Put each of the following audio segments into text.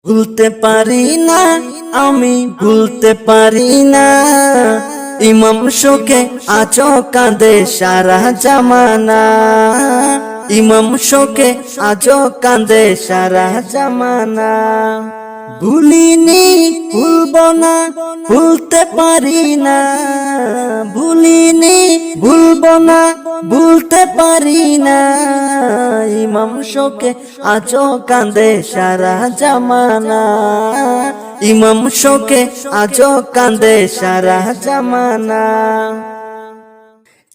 ভুলতে পারি না, আমি ভুলতে পারি না। ইমাম শোকে আজও কাঁদে সারা জামানা। ইমাম শোকে আজও কাঁদে সারা জামানা। ভুলিনি, ভুলবো না, ভুলতে পারি না। ভুলিনি, ভুলবো না, ভুলতে পারি না। ইমাম শোকে আজও কাঁদে সারা জামানা। ইমাম শোকে আজও কাঁদে সারা জামানা।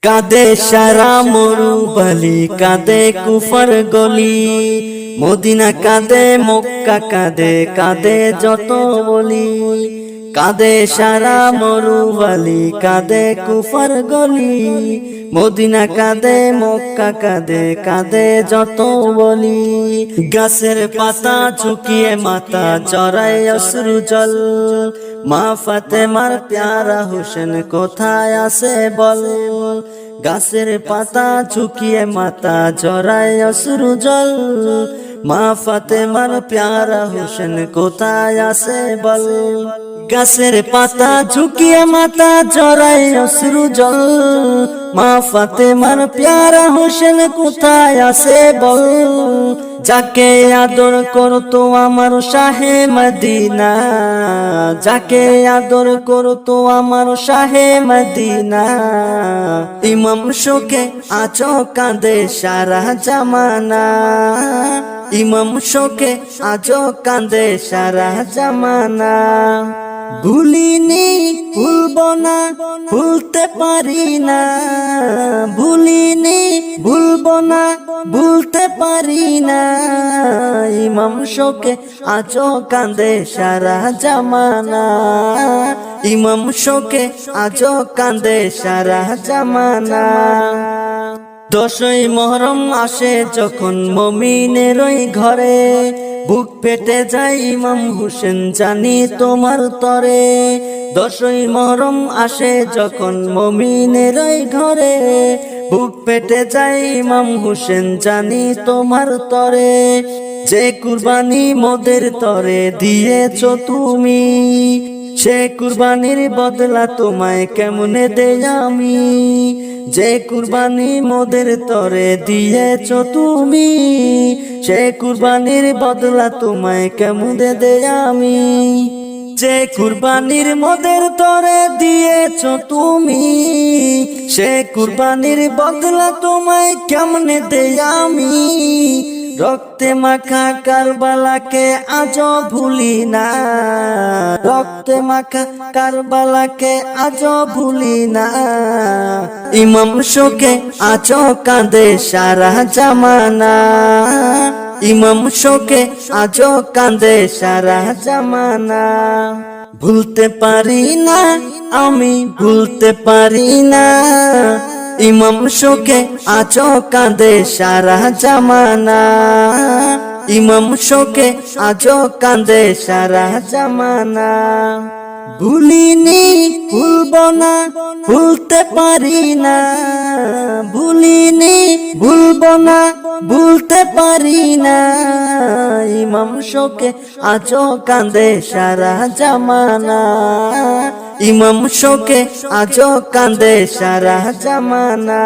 কাঁদে সারা মরুবালি, কাঁদে কুফর গলি, মদিনা কাঁদে, মক্কা কাঁদে, কাঁদে যত বলি। কাঁদে সারা মরুবালি, কাঁদে কুফর গলি, মদিনা কাঁদে, মক্কা কাঁদে, কাঁদে যত বলি। গাছের পাতা ঝুঁকিয়ে মাথা জড়ায় অশ্রু জল, মা ফাতেমার প্যারা হোসেন কোথায় আছে বল। গাছের পাতা ঝুঁকিয়ে মাথা জড়ায় অশ্রু জল, মা ফাতেমার প্যারা হোসেন কোথায় আছে বল। গাছের পাতা ঝুঁকিয়ে মাথা জড়ায় অশ্রু জল, মা ফাতেমার প্যারা হোসেন কোথায় আছে বল। যাকে আদর করতো আমার শাহে মদিনা, যাকে আদর করতো আমার শাহে মদিনা। ইমাম শোকে আজও কাঁদে সারা জামানা। ইমাম শোকে আজও কাঁদে সারা জামানা। ভুলিনি, ভুলবো না, ভুলতে পারি না। ভুলিনি, ভুলবো না, ভুলতে পারি না। ইমাম শোকে আজও কাঁদে সারা জামানা। ইমাম শোকে আজও কাঁদে সারা জামানা। 10ই মুহররম আসে যখন মুমিনের ওই ঘরে, বুক ফেটে যায় ইমাম হোসেন জানি তোমার তরে। 10ই মুহররম আসে যখন মুমিনের ওই ঘরে, বুক ফেটে যায় ইমাম হোসেন জানি তোমার তরে। যে কুরবানি মোদের তরে দিয়েছো তুমি, সে কুরবানির বদলা তোমায় কেমনে দেই আমি। যে কুরবানি মোদের তরে দিয়েছো তুমি, সে কুরবানির বদলা তোমায় কেমনে দেই আমি। যে কুরবানির মোদের তরে দিয়েছো তুমি, সে কুরবানির বদলা তোমায় কেমনে দেই আমি। রক্তে মাখা কারবালাকে আজও ভুলি না, রক্তে মাখা কারবালাকে আজও ভুলি না। ইমাম শোকে আজও কাঁদে সারা জামানা। ইমাম শোকে আজও কাঁদে সারা জামানা। ভুলতে পারি না, আমি ভুলতে পারি না। ইমাম শোকে আজও কাঁদে সারা জামানা। ইমাম শোকে আজও কাঁদে সারা জামানা। ভুলিনি, ভুলবো না, ভুলতে পারি না। ভুলিনি, ভুলবো না, ভুলতে পারি না। ইমাম শোকে আজও কাঁদে সারা জামানা। ইমাম শোকে আজও কাঁদে সারা জামানা।